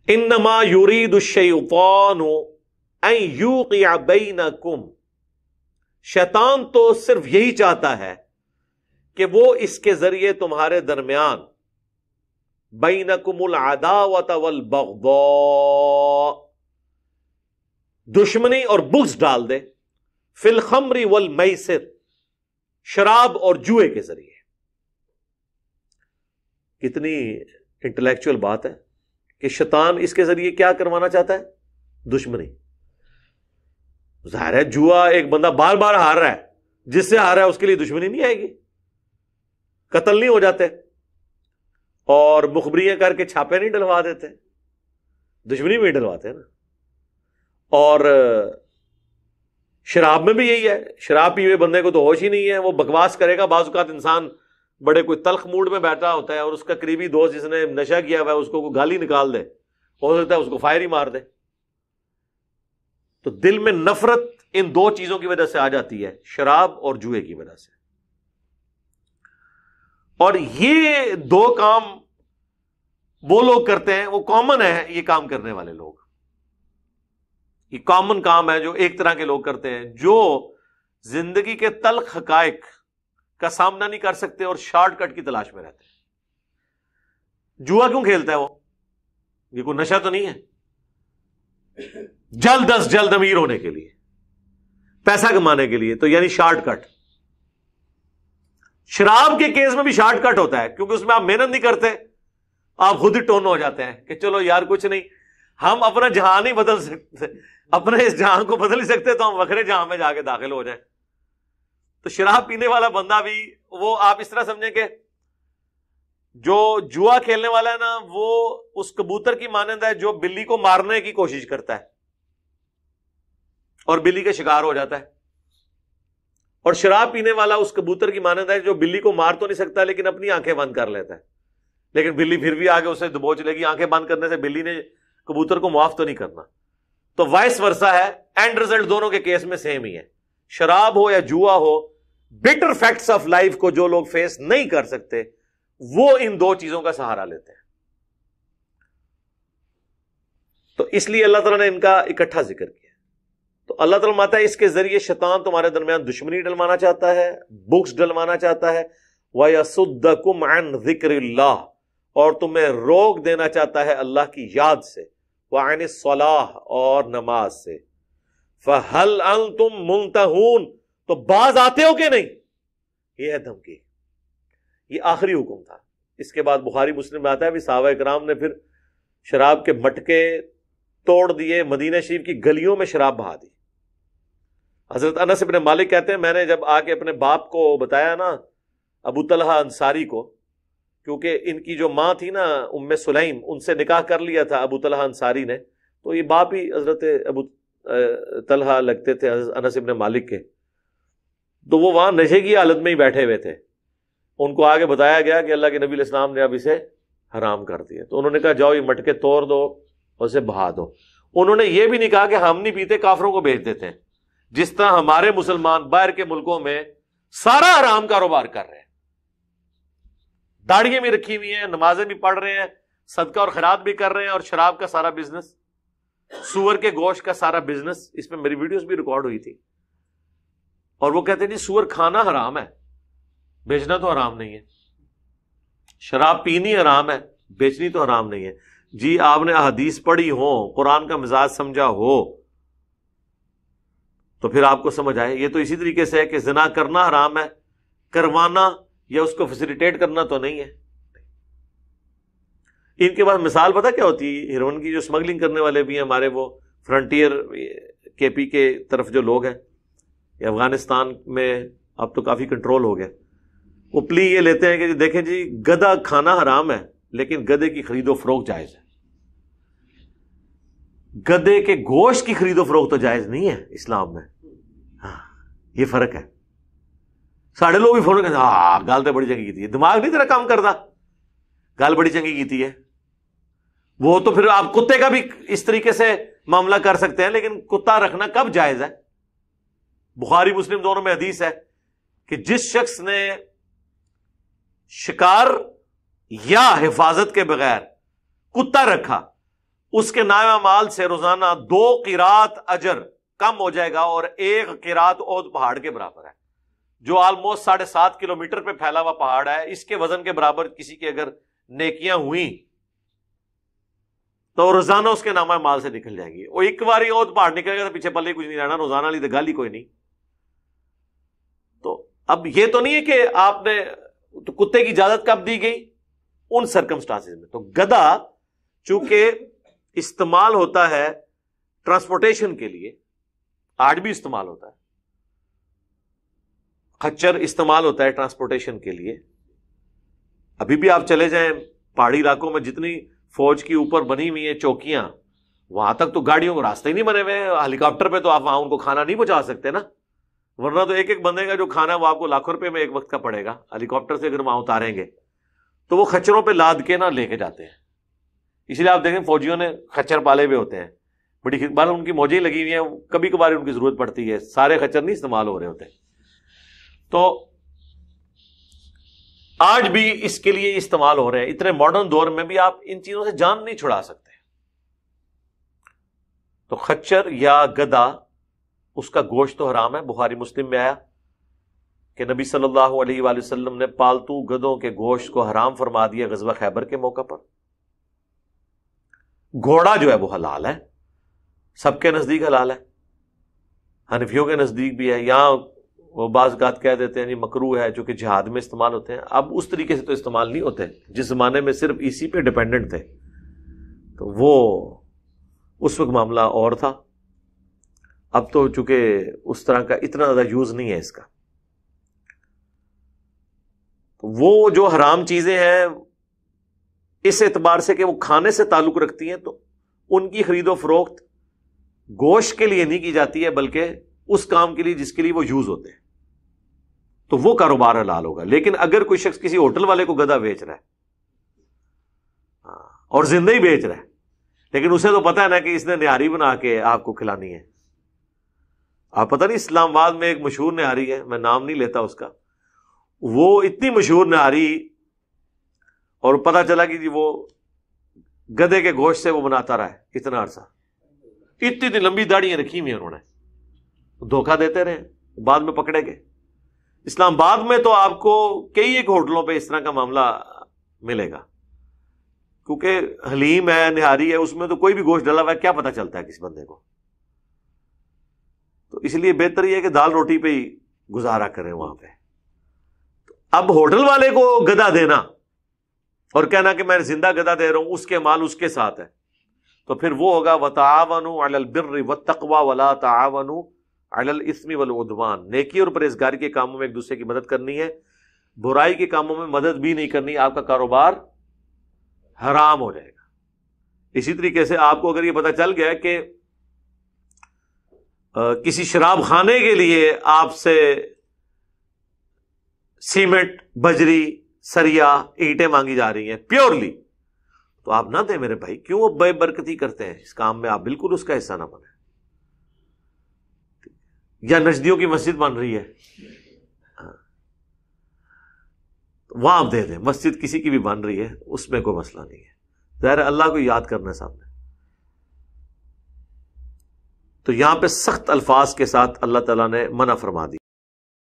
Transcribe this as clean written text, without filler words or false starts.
انما یرید الشیطان ان یوقع بینکم، شیطان تو صرف یہی چاہتا ہے کہ وہ اس کے ذریعے تمہارے درمیان بینکم العداوۃ والبغضاء، دشمنی اور بغض ڈال دے، فی الخمر والمیسر، شراب اور جوئے کے ذریعے۔ کتنی انٹلیکچوئل بات ہے کہ شیطان اس کے ذریعے کیا کروانا چاہتا ہے؟ دشمنی۔ ظاہر ہے جوا ایک بندہ بار بار ہار رہا ہے، جس سے ہار رہا ہے اس کے لیے دشمنی نہیں آئے گی، قتل نہیں ہو جاتے اور مخبریاں کر کے چھاپے نہیں ڈلوا دیتے، دشمنی میں ہی ڈلواتے ہیں نا۔ اور شراب میں بھی یہی ہے، شراب پیے ہوئے بندے کو تو ہوش ہی نہیں ہے، وہ بکواس کرے گا۔ بعض اوقات انسان بڑے کوئی تلخ موڈ میں بیٹھا ہوتا ہے اور اس کا قریبی دوست جس نے نشہ کیا ہوا ہے اس کو کوئی گالی نکال دے، ہو سکتا ہے اس کو فائر ہی مار دے۔ تو دل میں نفرت ان دو چیزوں کی وجہ سے آ جاتی ہے، شراب اور جوئے کی وجہ سے۔ اور یہ دو کام وہ لوگ کرتے ہیں، وہ کامن ہے، یہ کام کرنے والے لوگ، یہ کامن کام ہے جو ایک طرح کے لوگ کرتے ہیں، جو زندگی کے تلخ حقائق کا سامنا نہیں کر سکتے اور شارٹ کٹ کی تلاش میں رہتے ہیں۔ جوا کیوں کھیلتا ہے وہ؟ یہ کوئی نشہ تو نہیں ہے، جلد از جلد امیر ہونے کے لیے، پیسہ کمانے کے لیے، تو یعنی شارٹ کٹ۔ شراب کے کیس میں بھی شارٹ کٹ ہوتا ہے، کیونکہ اس میں آپ محنت نہیں کرتے، آپ خود ہی ٹون ہو جاتے ہیں کہ چلو یار کچھ نہیں، ہم اپنا جہاں نہیں بدل سکتے، اپنے اس جہاں کو بدل نہیں سکتے، تو ہم وکھرے جہاں میں جا کے داخل ہو جائیں۔ تو شراب پینے والا بندہ بھی وہ آپ اس طرح سمجھیں کہ جو جوا کھیلنے والا ہے نا، وہ اس کبوتر کی مانند ہے جو بلی کو مارنے کی کوشش کرتا ہے اور بلی کا شکار ہو جاتا ہے، اور شراب پینے والا اس کبوتر کی مانند ہے جو بلی کو مار تو نہیں سکتا لیکن اپنی آنکھیں بند کر لیتا ہے، لیکن بلی پھر بھی آگے اسے دبوچ لے گی۔ آنکھیں بند کرنے سے بلی نے کبوتر کو معاف تو نہیں کرنا۔ تو وائس ورسا ہے، اینڈ رزلٹ دونوں کے کیس میں سیم ہی ہے، شراب ہو یا جوا ہو۔ بٹر فیکٹس آف لائف کو جو لوگ فیس نہیں کر سکتے وہ ان دو چیزوں کا سہارا لیتے ہیں۔ تو اس لیے اللہ تعالیٰ نے ان کا اکٹھا ذکر کیا۔ تو اللہ تعالیٰ ماتا ہے اس کے ذریعے شیطان تمہارے درمیان دشمنی ڈلوانا چاہتا ہے، بغض ڈلوانا چاہتا ہے، وَيَصُدَّكُمْ عَنْ ذِكْرِ اللَّهِ، اور تمہیں روک دینا چاہتا ہے اللہ کی یاد سے، وَعَنِ الصَّلَاةِ، اور نماز سے۔ فَهَلْ أَنْتُمْ مُنْتَهُونَ، تو باز آتے ہو کہ نہیں؟ یہ ہے دھمکی، یہ آخری حکم تھا۔ اس کے بعد بخاری مسلم میں آتا ہے بھی صحابہ کرام نے پھر شراب کے مٹکے توڑ دیے، مدینہ شریف کی گلیوں میں شراب بہا دی۔ حضرت انس بن مالک کہتے ہیں میں نے جب آ کے اپنے باپ کو بتایا نا، ابو طلحہ انصاری کو، کیونکہ ان کی جو ماں تھی نا ام سلیم، ان سے نکاح کر لیا تھا ابو طلحہ انصاری نے، تو یہ باپ ہی حضرت ابو طلحہ لگتے تھے حضرت انس بن مالک کے۔ تو وہ وہاں نشے کی حالت میں ہی بیٹھے ہوئے تھے، ان کو آگے بتایا گیا کہ اللہ کے نبی علیہ السلام نے اب اسے حرام کر دیا۔ تو انہوں نے کہا جاؤ یہ مٹکے توڑ دو اور اسے بہا دو۔ انہوں نے یہ بھی نہیں کہا کہ ہم نہیں پیتے، کافروں کو بیچ دیتے ہیں، جس طرح ہمارے مسلمان باہر کے ملکوں میں سارا حرام کاروبار کر رہے ہیں، داڑیاں بھی رکھی ہوئی ہیں، نمازیں بھی پڑھ رہے ہیں، صدقہ اور خیرات بھی کر رہے ہیں، اور شراب کا سارا بزنس، سور کے گوشت کا سارا بزنس۔ اس میں میری ویڈیوز بھی ریکارڈ ہوئی تھی، اور وہ کہتے ہیں جی سور کھانا حرام ہے، بیچنا تو حرام نہیں ہے، شراب پینی حرام ہے، بیچنی تو حرام نہیں ہے۔ جی آپ نے احادیث پڑھی ہو، قرآن کا مزاج سمجھا ہو تو پھر آپ کو سمجھ آئے۔ یہ تو اسی طریقے سے ہے کہ زنا کرنا حرام ہے، کروانا یا اس کو فیسیلیٹیٹ کرنا تو نہیں ہے۔ ان کے بعد مثال پتہ کیا ہوتی ہے؟ ہیروئن کی جو اسمگلنگ کرنے والے بھی ہیں ہمارے، وہ فرنٹیئر کے پی کے طرف جو لوگ ہیں، افغانستان میں اب تو کافی کنٹرول ہو گیا، وہ پلی یہ لیتے ہیں کہ جی دیکھیں جی گدھا کھانا حرام ہے لیکن گدھے کی خرید و فروخت جائز ہے، گدھے کے گوشت کی خرید و فروخت تو جائز نہیں ہے اسلام میں۔ ہاں یہ فرق ہے۔ ساڑھے لوگ بھی فون کرتے ہیں ہاں گال تو بڑی چنگی کی تھی، دماغ نہیں تیرا کام کرتا، گال بڑی چنگی کی تھی ہے۔ وہ تو پھر آپ کتے کا بھی اس طریقے سے معاملہ کر سکتے ہیں، لیکن کتا رکھنا کب جائز ہے؟ بخاری مسلم دونوں میں حدیث ہے کہ جس شخص نے شکار یا حفاظت کے بغیر کتا رکھا اس کے نائمہ مال سے روزانہ 2 قرات اجر کم ہو جائے گا، اور 1 قرات احد پہاڑ کے برابر ہے، جو آلموسٹ 7.5 کلومیٹر پہ پھیلا ہوا پہاڑ ہے۔ اس کے وزن کے برابر کسی کی اگر نیکیاں ہوئیں تو روزانہ اس کے نامہ مال سے نکل جائیں گی۔ وہ ایک بار احد پہاڑ نکلے گا تو پیچھے پلے کچھ نہیں رہنا، روزانہ لی تو گالی کوئی نہیں۔ تو اب یہ تو نہیں ہے کہ آپ نے تو کتے کی اجازت کب دی گئی؟ ان سرکمسٹانسز میں۔ تو گدھا چونکہ استعمال ہوتا ہے ٹرانسپورٹیشن کے لیے، آج بھی استعمال ہوتا ہے، خچر استعمال ہوتا ہے ٹرانسپورٹیشن کے لیے۔ ابھی بھی آپ چلے جائیں پہاڑی علاقوں میں، جتنی فوج کی اوپر بنی ہوئی ہیں چوکیاں، وہاں تک تو گاڑیوں کو راستے ہی نہیں بنے ہوئے۔ ہیلی کاپٹر پہ تو آپ وہاں ان کو کھانا نہیں پہنچا سکتے نا، ورنہ تو ایک بندے کا جو کھانا ہے وہ آپ کو لاکھوں روپے میں ایک وقت کا پڑے گا۔ ہیلی کاپٹر سے اگر وہاں اتاریں گے تو وہ خچروں پہ لاد کے نہ لے کے جاتے ہیں۔ اس لیے آپ دیکھیں فوجیوں نے خچر پالے ہوئے ہوتے ہیں، بڑی بار ان کی موجیں لگی ہوئی ہیں، کبھی کبھار ان کی ضرورت پڑتی ہے، سارے خچر نہیں استعمال ہو رہے ہوتے۔ تو آج بھی اس کے لیے استعمال ہو رہے ہیں۔ اتنے ماڈرن دور میں بھی آپ ان چیزوں سے جان نہیں چھڑا سکتے۔ تو خچر یا گدھا، اس کا گوشت تو حرام ہے۔ بخاری مسلم میں آیا کہ نبی صلی اللہ علیہ وآلہ وسلم نے پالتو گدھوں کے گوشت کو حرام فرما دیا غزوہ خیبر کے موقع پر۔ گھوڑا جو ہے وہ حلال ہے، سب کے نزدیک حلال ہے، حنفیوں کے نزدیک بھی ہے۔ یہاں وہ بعض اوقات کہہ دیتے ہیں جی مکروہ ہے، جو کہ جہاد میں استعمال ہوتے ہیں۔ اب اس طریقے سے تو استعمال نہیں ہوتے، جس زمانے میں صرف اسی پہ ڈیپینڈنٹ تھے تو وہ اس وقت معاملہ اور تھا۔ اب تو چونکہ اس طرح کا اتنا زیادہ یوز نہیں ہے اس کا۔ وہ جو حرام چیزیں ہیں اس اعتبار سے کہ وہ کھانے سے تعلق رکھتی ہیں، تو ان کی خرید و فروخت گوشت کے لیے نہیں کی جاتی ہے، بلکہ اس کام کے لیے جس کے لیے وہ یوز ہوتے ہیں، تو وہ کاروبار حلال ہوگا۔ لیکن اگر کوئی شخص کسی ہوٹل والے کو گدھا بیچ رہا ہے اور زندہ ہی بیچ رہا ہے، لیکن اسے تو پتا ہے نا کہ اس نے نہاری بنا کے آپ کو کھلانی ہے۔ آپ پتہ نہیں اسلام آباد میں ایک مشہور نہاری ہے، میں نام نہیں لیتا اس کا، وہ اتنی مشہور نہاری، اور پتہ چلا کہ جی وہ گدھے کے گوشت سے وہ بناتا رہا ہے اتنا عرصہ، اتنی لمبی داڑیاں رکھی ہوئی ہیں انہوں نے، دھوکہ دیتے رہے، بعد میں پکڑے گئے۔ اسلام آباد میں تو آپ کو کئی ایک ہوٹلوں پہ اس طرح کا معاملہ ملے گا، کیونکہ حلیم ہے، نہاری ہے، اس میں تو کوئی بھی گوشت ڈلا ہوا ہے، کیا پتہ چلتا ہے کسی بندے کو۔ تو اس لیے بہتر یہ ہے کہ دال روٹی پہ ہی گزارا کریں وہاں پہ۔ اب ہوٹل والے کو گدھا دینا اور کہنا کہ میں زندہ گدھا دے رہا ہوں، اس کے مال اس کے ساتھ ہے، تو پھر وہ ہوگا وَتَعَاوَنُوا عَلَى الْبِرِّ وَالتَّقْوَى وَلَا تَعَاوَنُوا عَلَى الْإِثْمِ وَالْعُدْوَانِ۔ نیکی اور پرہیزگاری کے کاموں میں ایک دوسرے کی مدد کرنی ہے، برائی کے کاموں میں مدد بھی نہیں کرنی، آپ کا کاروبار حرام ہو جائے گا۔ اسی طریقے سے آپ کو اگر یہ پتہ چل گیا کہ کسی شراب خانے کے لیے آپ سے سیمنٹ، بجری، سریا، اینٹیں مانگی جا رہی ہیں پیورلی، تو آپ نہ دیں میرے بھائی۔ کیوں وہ بے برکتی کرتے ہیں اس کام میں؟ آپ بالکل اس کا حصہ نہ بنیں۔ یا نجدیوں کی مسجد بن رہی ہے، وہاں آپ دے دیں۔ مسجد کسی کی بھی بن رہی ہے، اس میں کوئی مسئلہ نہیں ہے، ظاہر اللہ کو یاد کرنا ہے سامنے۔ تو یہاں پہ سخت الفاظ کے ساتھ اللہ تعالیٰ نے منع فرما دی۔